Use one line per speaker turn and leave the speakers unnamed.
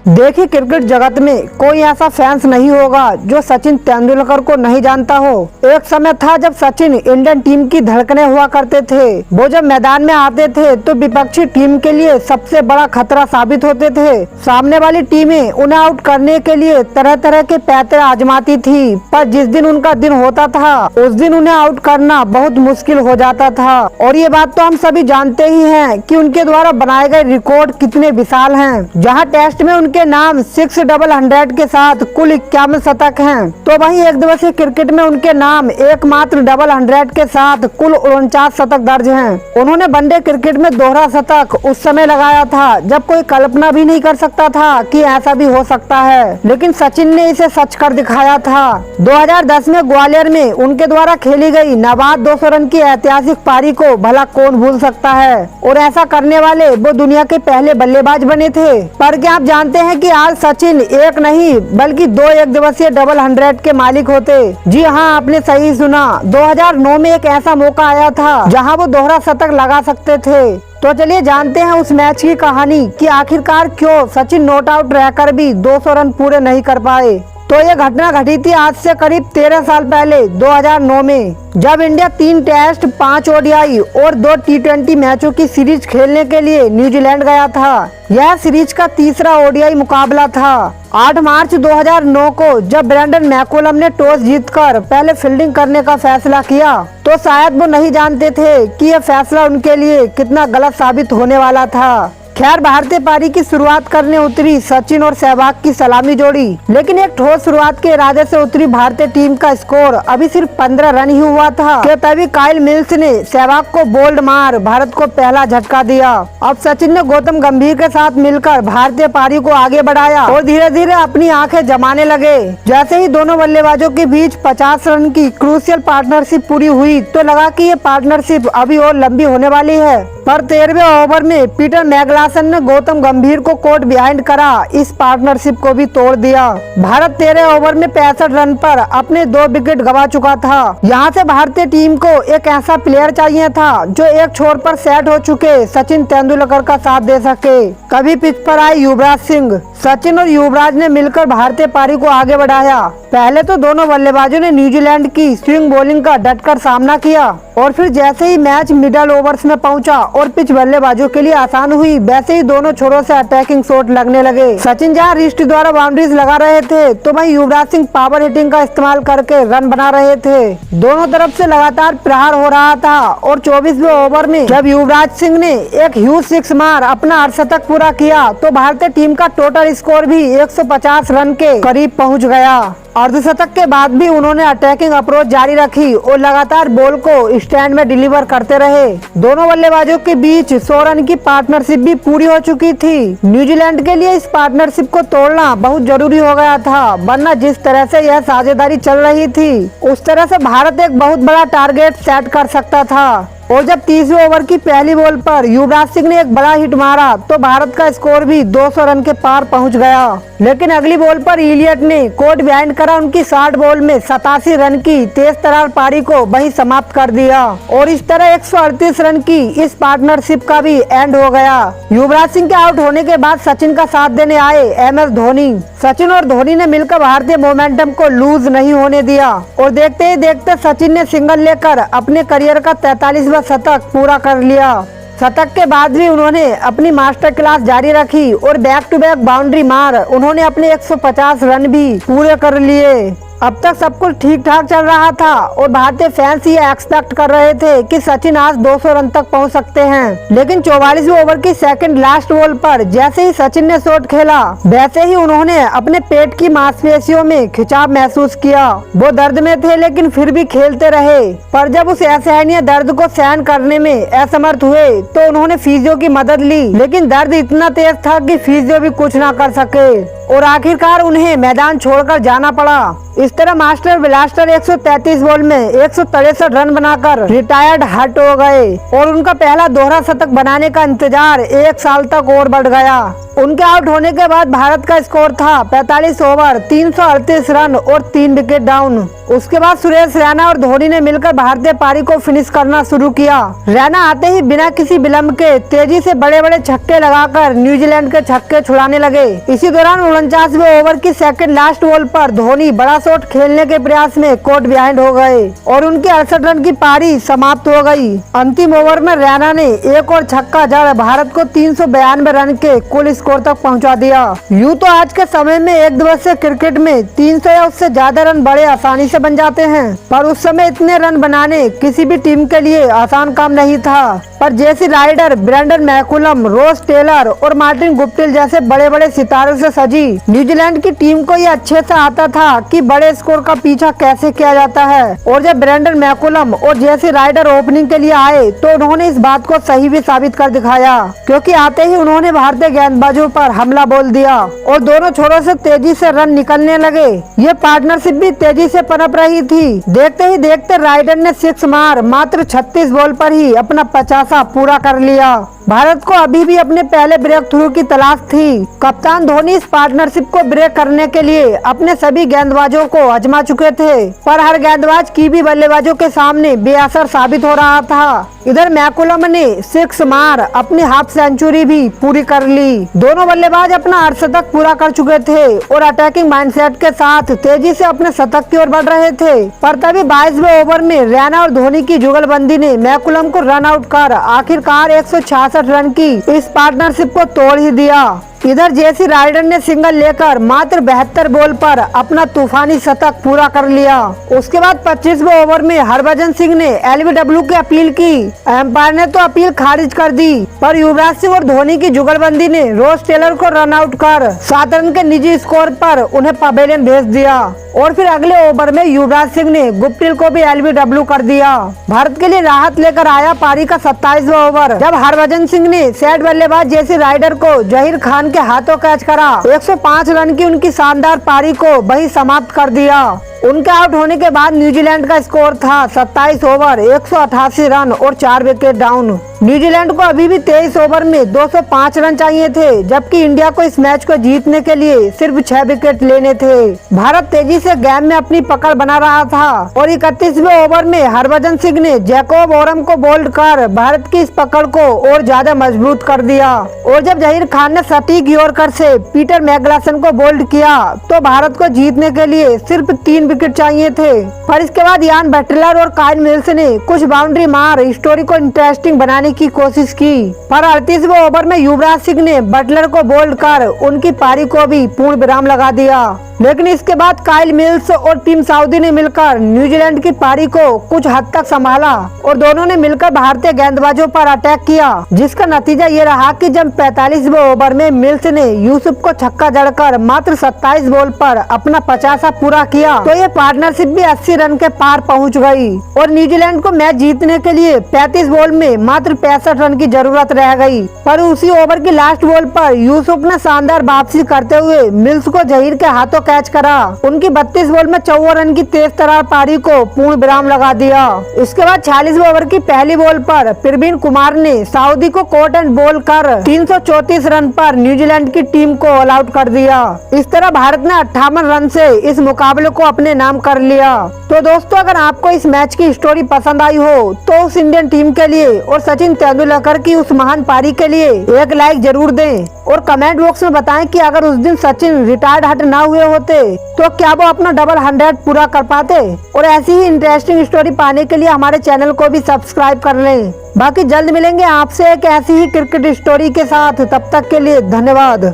देखिए, क्रिकेट जगत में कोई ऐसा फैंस नहीं होगा जो सचिन तेंदुलकर को नहीं जानता हो। एक समय था जब सचिन इंडियन टीम की धड़कनें हुआ करते थे। वो जब मैदान में आते थे तो विपक्षी टीम के लिए सबसे बड़ा खतरा साबित होते थे। सामने वाली टीमें उन्हें आउट करने के लिए तरह तरह के पैंतरे आजमाती थी, पर जिस दिन उनका दिन होता था उस दिन उन्हें आउट करना बहुत मुश्किल हो जाता था। और ये बात तो हम सभी जानते ही हैं कि उनके द्वारा बनाए गए रिकॉर्ड कितने विशाल हैं। जहां टेस्ट में उनके नाम 600 के साथ कुल 51 शतक हैं, तो वहीं एक दिवसीय क्रिकेट में उनके नाम एकमात्र 100 के साथ कुल 49 शतक दर्ज हैं। उन्होंने वनडे क्रिकेट में दोहरा शतक उस समय लगाया था जब कोई कल्पना भी नहीं कर सकता था कि ऐसा भी हो सकता है, लेकिन सचिन ने इसे सच कर दिखाया था। 2010 में ग्वालियर में उनके द्वारा खेली गई नवाद 200 रन की ऐतिहासिक पारी को भला कौन भूल सकता है, और ऐसा करने वाले वो दुनिया के पहले बल्लेबाज बने थे। पर क्या आप जानते हैं कि आज सचिन एक नहीं बल्कि 2 एक दिवसीय 100 के मालिक होते। जी हाँ, आपने सही सुना। 2009 में एक ऐसा मौका आया था जहां वो दोहरा शतक लगा सकते थे। तो चलिए जानते हैं उस मैच की कहानी कि आखिरकार क्यों सचिन नॉट आउट रहकर भी 200 रन पूरे नहीं कर पाए। तो ये घटना घटी थी आज से करीब 13 साल पहले 2009 में, जब इंडिया 3 टेस्ट 5 ओडीआई और 2 T20 मैचों की सीरीज खेलने के लिए न्यूजीलैंड गया था। यह सीरीज का तीसरा ओडीआई मुकाबला था। 8 मार्च 2009 को जब ब्रेंडन मैकुलम ने टॉस जीतकर पहले फील्डिंग करने का फैसला किया, तो शायद वो नहीं जानते थे कि यह फैसला उनके लिए कितना गलत साबित होने वाला था। खैर, भारतीय पारी की शुरुआत करने उतरी सचिन और सहवाग की सलामी जोड़ी, लेकिन एक ठोस शुरुआत के इरादे से उतरी भारतीय टीम का स्कोर अभी सिर्फ 15 रन ही हुआ था कि तभी काइल मिल्स ने सहवाग को बोल्ड मार भारत को पहला झटका दिया। अब सचिन ने गौतम गंभीर के साथ मिलकर भारतीय पारी को आगे बढ़ाया और धीरे धीरे अपनी आंखें जमाने लगे। जैसे ही दोनों बल्लेबाजों के बीच 50 रन की क्रूशियल पार्टनरशिप पूरी हुई तो लगा कि ये पार्टनरशिप अभी और लंबी होने वाली है। पर 13वें ओवर में पीटर मैगलासन ने गौतम गंभीर को कोर्ट बिहाइंड करा इस पार्टनरशिप को भी तोड़ दिया। भारत 13 ओवर में 65 रन पर अपने 2 विकेट गवा चुका था। यहाँ से भारतीय टीम को एक ऐसा प्लेयर चाहिए था जो एक छोर पर सेट हो चुके सचिन तेंदुलकर का साथ दे सके। कभी पिच पर आए युवराज सिंह। सचिन और युवराज ने मिलकर भारतीय पारी को आगे बढ़ाया। पहले तो दोनों बल्लेबाजों ने न्यूजीलैंड की स्विंग बॉलिंग का डटकर सामना किया, और फिर जैसे ही मैच मिडल ओवर्स में पहुंचा और पिच बल्लेबाजों के लिए आसान हुई, वैसे ही दोनों छोरों से अटैकिंग शॉट लगने लगे। सचिन जहां रिस्ट द्वारा बाउंड्रीज लगा रहे थे तो वहीं युवराज सिंह पावर हिटिंग का इस्तेमाल करके रन बना रहे थे। दोनों तरफ से लगातार प्रहार हो रहा था, और 24वें ओवर में जब युवराज सिंह ने एक ह्यूज 6 मार अपना अर्धशतक पूरा किया तो भारतीय टीम का टोटल स्कोर भी 150 रन के करीब पहुंच गया। अर्धशतक के बाद भी उन्होंने अटैकिंग अप्रोच जारी रखी और लगातार बॉल को स्टैंड में डिलीवर करते रहे। दोनों बल्लेबाजों के बीच 100 रन की पार्टनरशिप भी पूरी हो चुकी थी। न्यूजीलैंड के लिए इस पार्टनरशिप को तोड़ना बहुत जरूरी हो गया था, वरना जिस तरह से यह साझेदारी चल रही थी उस तरह से भारत एक बहुत बड़ा टारगेट सेट कर सकता था। और जब 30वें ओवर की पहली बॉल पर युवराज सिंह ने एक बड़ा हिट मारा तो भारत का स्कोर भी 200 रन के पार पहुंच गया। लेकिन अगली बॉल पर इलियट ने कोर्ट बिहाइंड करा उनकी 60 बॉल में 87 रन की तेज तर्रार पारी को वहीं समाप्त कर दिया, और इस तरह 138 रन की इस पार्टनरशिप का भी एंड हो गया। युवराज सिंह के आउट होने के बाद सचिन का साथ देने आए MS धोनी। सचिन और धोनी ने मिलकर भारतीय मोमेंटम को लूज नहीं होने दिया, और देखते ही देखते सचिन ने सिंगल लेकर अपने करियर का 43वां शतक पूरा कर लिया। शतक के बाद भी उन्होंने अपनी मास्टर क्लास जारी रखी और बैक टू बैक बाउंड्री मार उन्होंने अपने 150 रन भी पूरे कर लिए। अब तक सब कुछ ठीक ठाक चल रहा था और भारतीय फैंस ये एक्सपेक्ट कर रहे थे कि सचिन आज 200 रन तक पहुंच सकते हैं। लेकिन 44वें ओवर की सेकंड लास्ट बॉल पर जैसे ही सचिन ने शॉट खेला वैसे ही उन्होंने अपने पेट की मांसपेशियों में खिंचाव महसूस किया। वो दर्द में थे लेकिन फिर भी खेलते रहे, पर जब उस असहनीय दर्द को सहन करने में असमर्थ हुए तो उन्होंने फिजियो की मदद ली, लेकिन दर्द इतना तेज था कि फिजियो भी कुछ न कर सके। और आखिरकार उन्हें मैदान छोड़कर जाना पड़ा। इस तरह मास्टर ब्लास्टर 133 बॉल में 163 रन बनाकर रिटायर्ड हट हो गए और उनका पहला दोहरा शतक बनाने का इंतजार 1 साल तक और बढ़ गया। उनके आउट होने के बाद भारत का स्कोर था 45 ओवर 338 रन और 3 विकेट डाउन। उसके बाद सुरेश रैना और धोनी ने मिलकर भारतीय पारी को फिनिश करना शुरू किया। रैना आते ही बिना किसी विलंब के तेजी से बड़े बड़े छक्के लगाकर न्यूजीलैंड के छक्के छुड़ाने लगे। इसी दौरान 49वें ओवर की सेकंड लास्ट बॉल पर धोनी बड़ा शॉट खेलने के प्रयास में कोर्ट बिहाइंड हो गए और उनकी 68 रन की पारी समाप्त हो गई। अंतिम ओवर में रैना ने एक और छक्का जड़ भारत को 392 रन के कुल स्कोर तक पहुंचा दिया। यूं तो आज के समय में एक दिवसीय क्रिकेट में 300 या उससे ज्यादा रन बड़े आसानी से बन जाते हैं, पर उस समय इतने रन बनाने किसी भी टीम के लिए आसान काम नहीं था। पर जेसी राइडर, ब्रेंडन मैकुलम, रोस टेलर और मार्टिन गुप्टिल जैसे बड़े बड़े सितारों से सजी न्यूजीलैंड की टीम को ये अच्छे से आता था कि बड़े स्कोर का पीछा कैसे किया जाता है। और जब ब्रेंडन मैकुलम और जेसी राइडर ओपनिंग के लिए आए तो उन्होंने इस बात को सही भी साबित कर दिखाया, क्योंकि आते ही उन्होंने भारतीय गेंदबाजों पर हमला बोल दिया और दोनों छोरों से तेजी से रन निकलने लगे। ये पार्टनरशिप भी तेजी से पनप रही थी। देखते ही देखते राइडर ने 6 मार मात्र 36 बॉल पर ही अपना 50 पूरा कर लिया। भारत को अभी भी अपने पहले ब्रेक थ्रू की तलाश थी। कप्तान धोनी इस पार्टनरशिप को ब्रेक करने के लिए अपने सभी गेंदबाजों को आजमा चुके थे, पर हर गेंदबाज की भी बल्लेबाजों के सामने बेअसर साबित हो रहा था। इधर मैकुलम ने 6 मार अपनी हाफ सेंचुरी भी पूरी कर ली। दोनों बल्लेबाज अपना अर्धशतक पूरा कर चुके थे और अटैकिंग माइंडसेट के साथ तेजी से अपने शतक की ओर बढ़ रहे थे। पर तभी 22वें ओवर में रैना और धोनी की जुगलबंदी ने मैकुलम को रन आउट कर आखिरकार 166 रन की इस पार्टनरशिप को तोड़ ही दिया। इधर जेसी राइडर ने सिंगल लेकर मात्र 72 बॉल पर अपना तूफानी शतक पूरा कर लिया। उसके बाद 25वें ओवर में हरभजन सिंह ने एलबीडब्ल्यू की अपील की। एम्पायर ने तो अपील खारिज कर दी, पर युवराज सिंह और धोनी की जुगलबंदी ने रोस टेलर को रन आउट कर 7 रन के निजी स्कोर पर उन्हें पवेलियन भेज दिया और फिर अगले ओवर में युवराज सिंह ने गुप्टिल को भी एलबीडब्ल्यू कर दिया। भारत के लिए राहत लेकर आया पारी का 27वां ओवर, जब हरभजन सिंह ने सेट बल्लेबाज जेसी राइडर को जहीर खान के हाथों कैच करा। 105 रन की उनकी शानदार पारी को वहीं समाप्त कर दिया। उनके आउट होने के बाद न्यूजीलैंड का स्कोर था 27 ओवर 188 रन और 4 विकेट डाउन। न्यूजीलैंड को अभी भी 23 ओवर में 205 रन चाहिए थे, जबकि इंडिया को इस मैच को जीतने के लिए सिर्फ 6 विकेट लेने थे। भारत तेजी से गेम में अपनी पकड़ बना रहा था और 31वें ओवर में हरभजन सिंह ने जैकोब ओरम को बोल्ड कर भारत की इस पकड़ को और ज्यादा मजबूत कर दिया। और जब जहीर खान ने सटीक यॉर्कर से पीटर मैग्लासन को बोल्ड किया तो भारत को जीतने के लिए सिर्फ 3 विकेट चाहिए थे। पर इसके बाद यान बटलर और काइल मिल्स ने कुछ बाउंड्री मार स्टोरी को इंटरेस्टिंग बनाने की कोशिश की, पर 38वें ओवर में युवराज सिंह ने बटलर को बोल्ड कर उनकी पारी को भी पूर्ण विराम लगा दिया। लेकिन इसके बाद काइल मिल्स और टीम सऊदी ने मिलकर न्यूजीलैंड की पारी को कुछ हद तक संभाला और दोनों ने मिलकर भारतीय गेंदबाजों पर अटैक किया, जिसका नतीजा ये रहा कि जब 45वें ओवर में मिल्स ने यूसुफ को छक्का जड़कर मात्र 27 बॉल पर अपना 50 पूरा किया तो ये पार्टनरशिप भी 80 रन के पार पहुंच गई और न्यूजीलैंड को मैच जीतने के लिए 35 बॉल में मात्र 65 रन की जरूरत रह गई। पर उसी ओवर की लास्ट बॉल पर यूसुफ ने शानदार वापसी करते हुए मिल्स को जहीर के हाथों कैच करा। उनकी 32 बॉल में 54 रन की तेज तरार पारी को पूर्ण विराम लगा दिया। इसके बाद 46वें ओवर की पहली बॉल पर प्रवीण कुमार ने सऊदी को कोर्ट एंड बॉल कर 334 रन पर न्यूजीलैंड की टीम को ऑल आउट कर दिया। इस तरह भारत ने 58 रन से इस मुकाबले को अपने नाम कर लिया। तो दोस्तों, अगर आपको इस मैच की स्टोरी पसंद आई हो तो उस इंडियन टीम के लिए और सचिन तेंदुलकर की उस महान पारी के लिए एक लाइक जरूर दें और कमेंट बॉक्स में बताएं कि अगर उस दिन सचिन रिटायर्ड हट ना हुए होते तो क्या वो अपना डबल 100 पूरा कर पाते। और ऐसी ही इंटरेस्टिंग स्टोरी पाने के लिए हमारे चैनल को भी सब्सक्राइब कर लें। बाकी जल्द मिलेंगे आपसे एक ऐसी ही क्रिकेट स्टोरी के साथ, तब तक के लिए धन्यवाद।